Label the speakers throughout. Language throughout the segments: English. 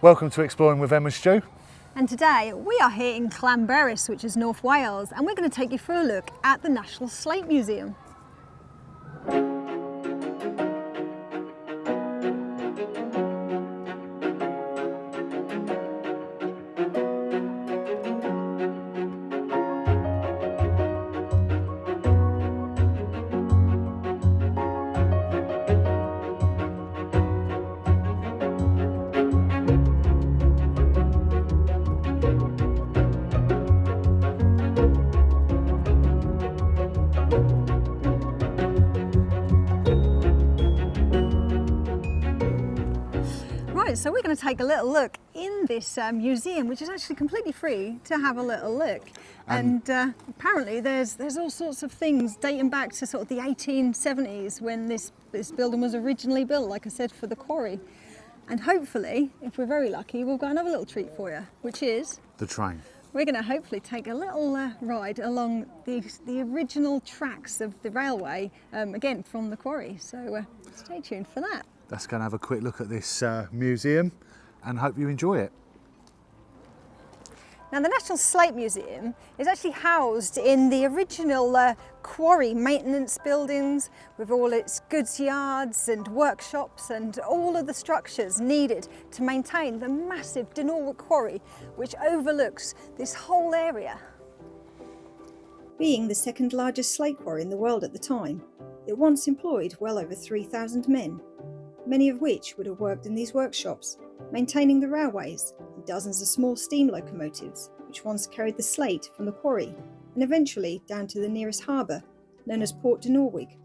Speaker 1: Welcome to Exploring with Em and Stu.
Speaker 2: And today we are here in Llanberis, which is North Wales, and we're going to take you for a look at the National Slate Museum. So we're going to take a little look in this museum, which is actually completely free to have a little look. And apparently there's all sorts of things dating back to sort of the 1870s when this building was originally built, like I said, for the quarry. And hopefully, if we're very lucky, we've got another little treat for you, which is
Speaker 1: The train.
Speaker 2: We're going to hopefully take a little ride along the original tracks of the railway, again from the quarry. So stay tuned for that.
Speaker 1: Let's go and have a quick look at this museum and hope you enjoy it.
Speaker 2: Now, the National Slate Museum is actually housed in the original quarry maintenance buildings with all its goods yards and workshops and all of the structures needed to maintain the massive Dinorwic Quarry, which overlooks this whole area.
Speaker 3: Being the second largest slate quarry in the world at the time, it once employed well over 3,000 men, many of which would have worked in these workshops, maintaining the railways and dozens of small steam locomotives, which once carried the slate from the quarry and eventually down to the nearest harbour, known as Port Dinorwic.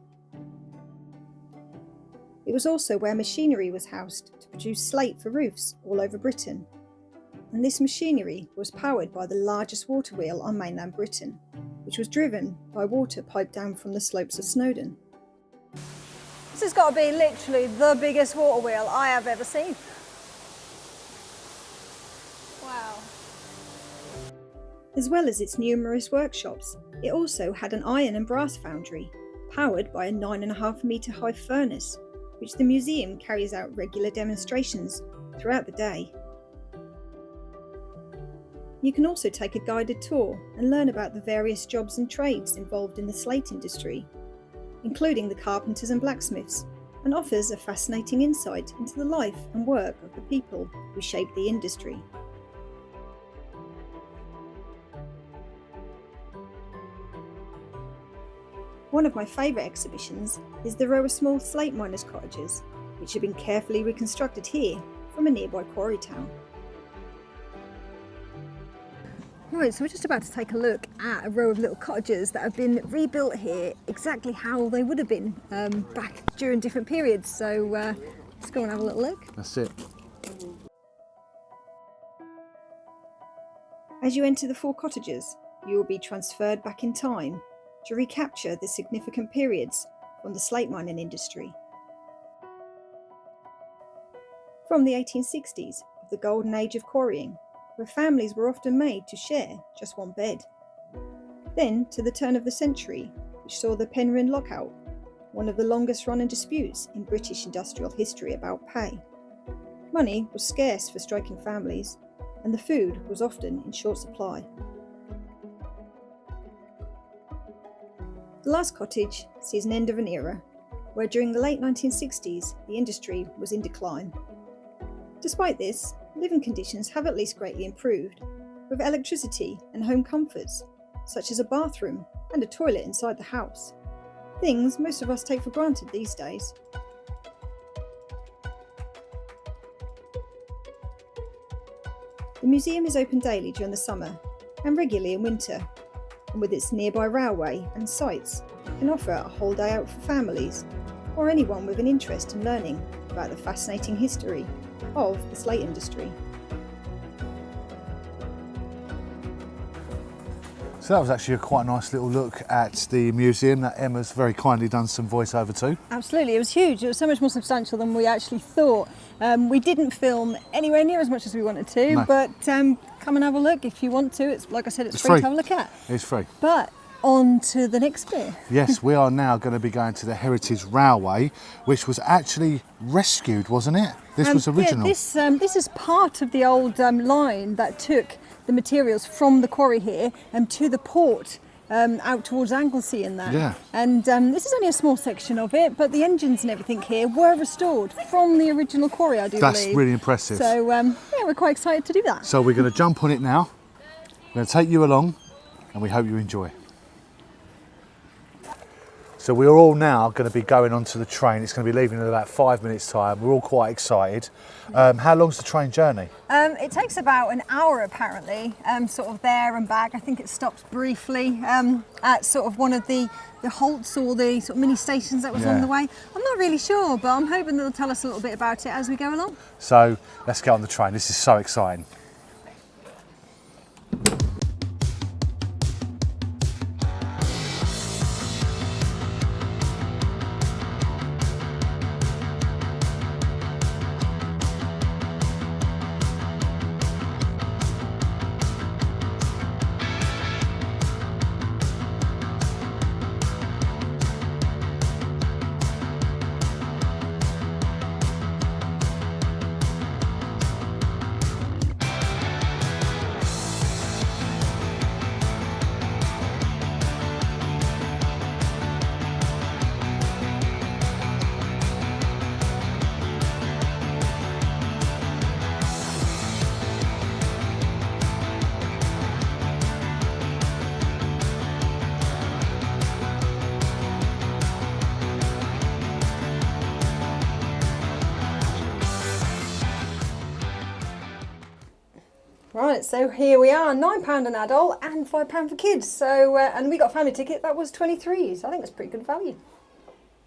Speaker 3: It was also where machinery was housed to produce slate for roofs all over Britain, and this machinery was powered by the largest water wheel on mainland Britain, which was driven by water piped down from the slopes of Snowdon.
Speaker 2: This has got to be literally the biggest water wheel I have ever seen. Wow.
Speaker 3: As well as its numerous workshops, it also had an iron and brass foundry, powered by a 9.5 metre high furnace, which the museum carries out regular demonstrations throughout the day. You can also take a guided tour and learn about the various jobs and trades involved in the slate industry, including the carpenters and blacksmiths, and offers a fascinating insight into the life and work of the people who shaped the industry. One of my favourite exhibitions is the row of small slate miners' cottages, which have been carefully reconstructed here from a nearby quarry town.
Speaker 2: Right, so we're just about to take a look at a row of little cottages that have been rebuilt here exactly how they would have been back during different periods. So let's go and have a little look.
Speaker 1: That's it.
Speaker 3: As you enter the 4 cottages, you will be transferred back in time to recapture the significant periods from the slate mining industry. From the 1860s, of the golden age of quarrying, where families were often made to share just one bed. Then to the turn of the century, which saw the Penllyn lockout, one of the longest running disputes in British industrial history about pay. Money was scarce for striking families, and the food was often in short supply. The last cottage sees an end of an era, where during the late 1960s the industry was in decline. Despite this, living conditions have at least greatly improved, with electricity and home comforts, such as a bathroom and a toilet inside the house. Things most of us take for granted these days. The museum is open daily during the summer and regularly in winter, and with its nearby railway and sites, can offer a whole day out for families or anyone with an interest in learning about the fascinating history of the slate industry.
Speaker 1: So that was actually a quite nice little look at the museum that Emma's very kindly done some voiceover to.
Speaker 2: Absolutely, it was huge. It was so much more substantial than we actually thought. We didn't film anywhere near as much as we wanted to,
Speaker 1: No.
Speaker 2: but come and have a look if you want to. It's like I said, it's free to have a look at.
Speaker 1: It's free.
Speaker 2: But on to the next bit.
Speaker 1: Yes, we are now going to be going to the Heritage Railway, which was actually rescued, wasn't it? This was original.
Speaker 2: Yeah, this is part of the old line that took the materials from the quarry here to the port out towards Anglesey and that.
Speaker 1: Yeah.
Speaker 2: And this is only a small section of it, but the engines and everything here were restored from the original quarry, I do believe.
Speaker 1: That's really impressive.
Speaker 2: So yeah, we're quite excited to do that.
Speaker 1: So we're going to jump on it now. We're going to take you along, and we hope you enjoy. So we're all now going to be going onto the train. It's going to be leaving in about 5 minutes' time. We're all quite excited. How long's the train journey?
Speaker 2: It takes about an hour apparently, sort of there and back. I think it stops briefly at sort of one of the halts or the sort of mini stations that was on the way. I'm not really sure, but I'm hoping they'll tell us a little bit about it as we go along.
Speaker 1: So let's get on the train. This is so exciting.
Speaker 2: Right, so here we are, £9 an adult and £5 for kids. So, and we got a family ticket that was 23, so I think that's pretty good value.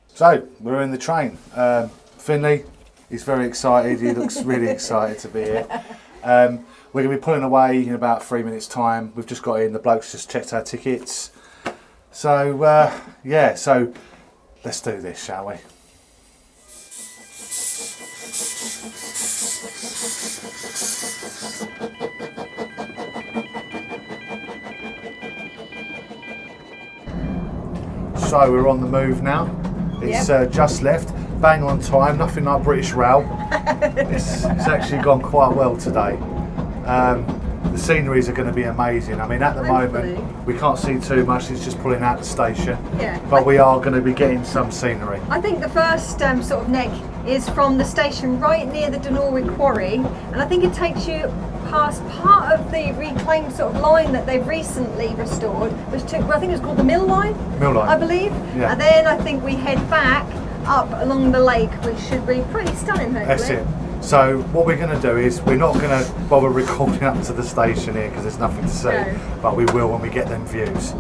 Speaker 1: So we're in the train. Finley, he's very excited. He looks really excited to be here. We're going to be pulling away in about 3 minutes' time. We've just got in. The bloke's just checked our tickets. So yeah, so let's do this, shall we? So we're on the move now. It's just left, bang on time, nothing like British Rail. It's actually gone quite well today. The sceneries are going to be amazing. I mean, at the moment, we can't see too much, it's just pulling out the station. Yeah. But we are going to be getting some scenery.
Speaker 2: I think the first sort of neck is from the station right near the Dinorwic Quarry, and I think it takes you past part of the reclaimed sort of line that they've recently restored, which took, well, I think it's called the Mill Line. Mill Line, I believe. Yeah. And then I think we head back up along the lake, which should be pretty stunning, hopefully.
Speaker 1: That's it. So what we're going to do is we're not going to bother recording up to the station here because there's nothing to see, but we will when we get them views.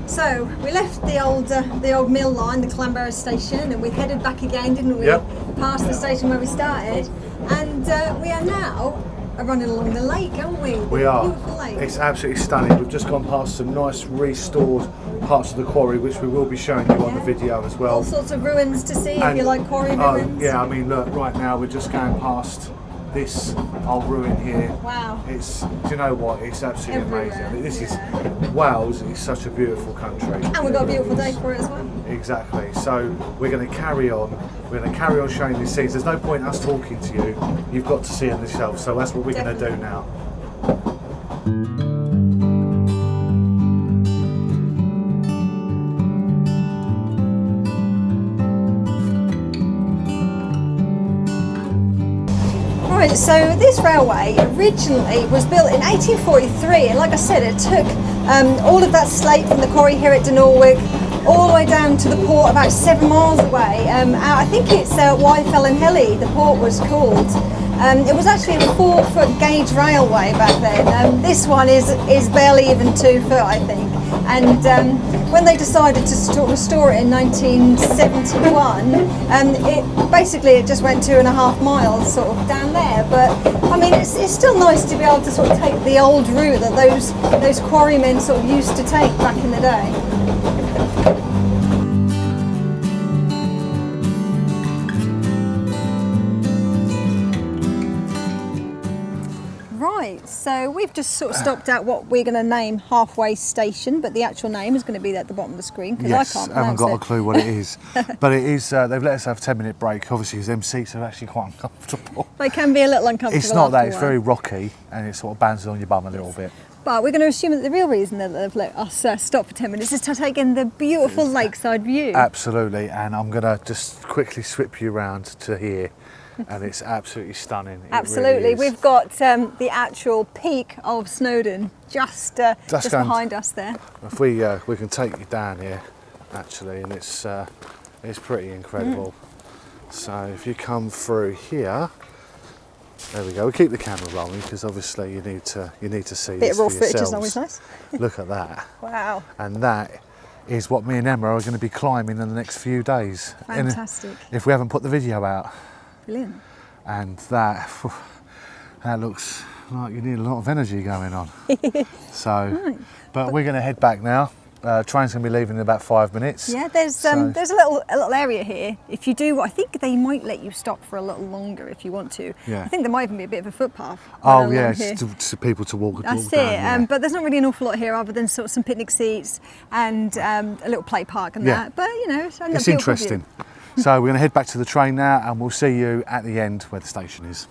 Speaker 2: So we left the old mill line, the Llanberis station, and we headed back again, didn't we?
Speaker 1: Yep.
Speaker 2: Past the station where we started, and we are now running along the lake, aren't we?
Speaker 1: We are.
Speaker 2: Beautiful lake.
Speaker 1: It's absolutely stunning. We've just gone past some nice restored parts of the quarry, which we will be showing you on the video as well.
Speaker 2: All sorts of ruins to see if you like quarry ruins.
Speaker 1: Yeah, I mean, look, right now we're just going past this old ruin here.
Speaker 2: Wow.
Speaker 1: It's, do you know what? It's absolutely
Speaker 2: Everywhere.
Speaker 1: amazing. This is, Wales is such a beautiful country.
Speaker 2: And we've got a beautiful day for it as well.
Speaker 1: Exactly. So we're going to carry on. We're going to carry on showing these scenes. There's no point us talking to you. You've got to see them yourself. So that's what we're going to do now.
Speaker 2: Right, so this railway originally was built in 1843, and like I said, it took all of that slate from the quarry here at Dinorwic all the way down to the port about 7 miles away. I think it's Penllyn, the port was called. It was actually a 4-foot gauge railway back then. This one is barely even 2 foot, I think. And when they decided to restore it in 1971, it just went 2.5 miles sort of down there. But I mean, it's still nice to be able to sort of take the old route that those quarrymen sort of used to take back in the day. So we've just sort of stopped at what we're going to name Halfway Station, but the actual name is going to be at the bottom of the screen because
Speaker 1: yes,
Speaker 2: I can't
Speaker 1: I haven't
Speaker 2: pronounce
Speaker 1: got a clue what it is. But it is, they've let us have a 10-minute break, obviously, because them seats are actually quite uncomfortable.
Speaker 2: They can be a little uncomfortable.
Speaker 1: It's not that, it's
Speaker 2: after a
Speaker 1: very
Speaker 2: while.
Speaker 1: rocky and it sort of bounces on your bum a little bit.
Speaker 2: But we're going to assume that the real reason that they've let us stop for 10 minutes is to take in the beautiful lakeside view.
Speaker 1: Absolutely, and I'm going to just quickly swip you around to here. And it's absolutely stunning.
Speaker 2: Absolutely,
Speaker 1: really
Speaker 2: we've got the actual peak of Snowdon just
Speaker 1: Just
Speaker 2: behind us there.
Speaker 1: If we can take you down here, actually, and it's pretty incredible. So if you come through here, there we go. We keep the camera rolling because obviously you need to see
Speaker 2: Bit
Speaker 1: this
Speaker 2: of raw
Speaker 1: for
Speaker 2: footage is
Speaker 1: yourselves.
Speaker 2: always nice.
Speaker 1: Look at that.
Speaker 2: Wow,
Speaker 1: And that is what me and Emma are going to be climbing in the next few days.
Speaker 2: fantastic.
Speaker 1: If we haven't put the video out.
Speaker 2: Brilliant.
Speaker 1: And that looks like you need a lot of energy going on. So, but we're going to head back now. Train's going to be leaving in about 5 minutes.
Speaker 2: Yeah, there's a little area here. If you do, I think they might let you stop for a little longer if you want to.
Speaker 1: Yeah.
Speaker 2: I think there might even be a bit of a footpath.
Speaker 1: Oh
Speaker 2: along
Speaker 1: yeah,
Speaker 2: here.
Speaker 1: to people to walk.
Speaker 2: That's
Speaker 1: walk
Speaker 2: it.
Speaker 1: down, yeah.
Speaker 2: But there's not really an awful lot here other than sort of some picnic seats and a little play park and
Speaker 1: Yeah.
Speaker 2: that. But you know,
Speaker 1: It's interesting. So we're going to head back to the train now, and we'll see you at the end where the station is.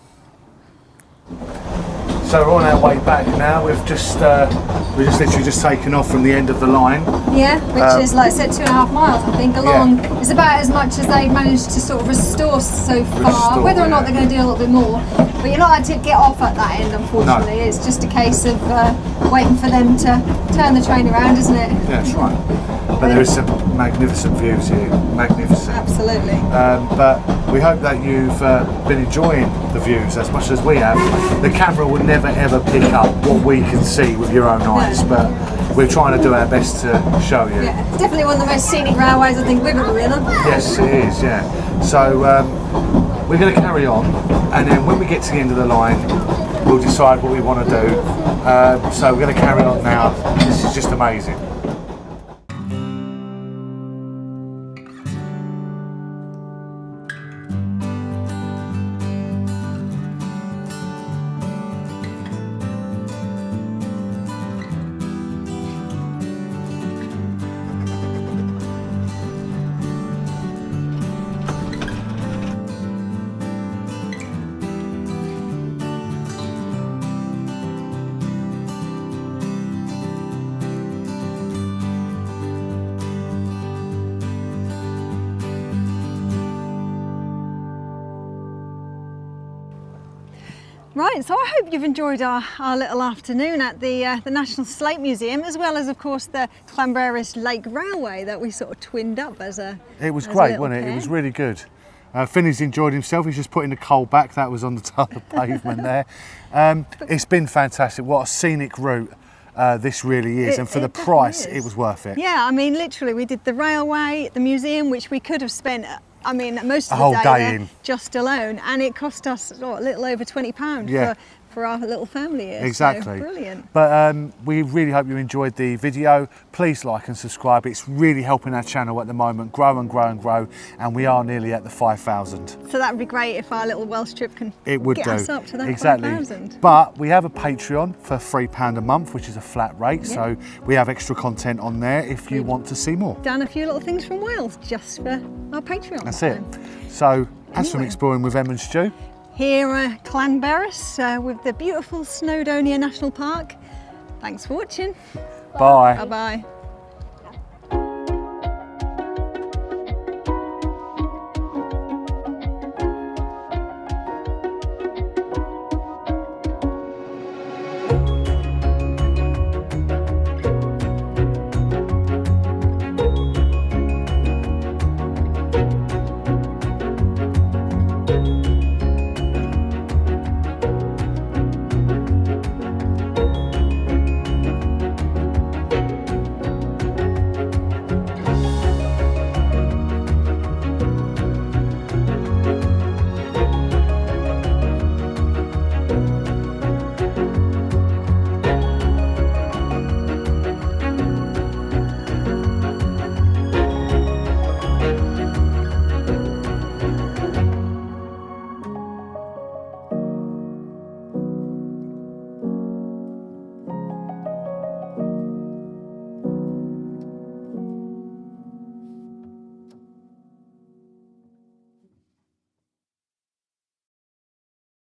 Speaker 1: So we're on our way back now. We've just literally just taken off from the end of the line.
Speaker 2: Yeah, which is, like I said, 2.5 miles, I think, along.
Speaker 1: Yeah.
Speaker 2: It's about as much as they've managed to sort of restore so far. Whether or not they're going to do a little bit more. But you're not allowed to get off at that end, unfortunately. No. It's just a case of waiting for them to turn the train around, isn't it?
Speaker 1: Yeah, that's right. But there is some magnificent views here. Magnificent.
Speaker 2: Absolutely.
Speaker 1: But we hope that you've been enjoying the views as much as we have. The camera will never ever pick up what we can see with your own eyes, but we're trying to do our best to show you.
Speaker 2: Yeah, it's definitely one of the most scenic railways I think we've ever been on.
Speaker 1: Yes, it is, yeah. So we're going to carry on, and then when we get to the end of the line, we'll decide what we want to do. So we're going to carry on now. This is just amazing.
Speaker 2: Right, so I hope you've enjoyed our little afternoon at the National Slate Museum, as well as, of course, the Llanberis Lake Railway that we sort of twinned up as a.
Speaker 1: It was great, wasn't it? It was really good. Finney's enjoyed himself. He's just putting the coal back. That was on the top of the pavement there. It's been fantastic. What a scenic route this really is, and for the price, it was worth it.
Speaker 2: Yeah, I mean, literally, we did the railway, the museum, which we could have spent. I mean, most of
Speaker 1: the whole
Speaker 2: day
Speaker 1: day in.
Speaker 2: Just alone, and it cost us a little over £20 for our little family here.
Speaker 1: Exactly.
Speaker 2: So, brilliant.
Speaker 1: But we really hope you enjoyed the video. Please like and subscribe. It's really helping our channel at the moment grow and grow and grow, and we are nearly at the 5,000.
Speaker 2: So that would be great if our little Welsh trip can get us up to that 5,000.
Speaker 1: But we have a Patreon for £3 a month, which is a flat rate. Yeah. So we have extra content on there if you want to see more.
Speaker 2: Done a few little things from Wales just for our Patreon.
Speaker 1: That's it. So that's from Exploring with Em and Stu.
Speaker 2: Here at Llanberis with the beautiful Snowdonia National Park. Thanks for watching.
Speaker 1: Bye.
Speaker 2: Bye-bye.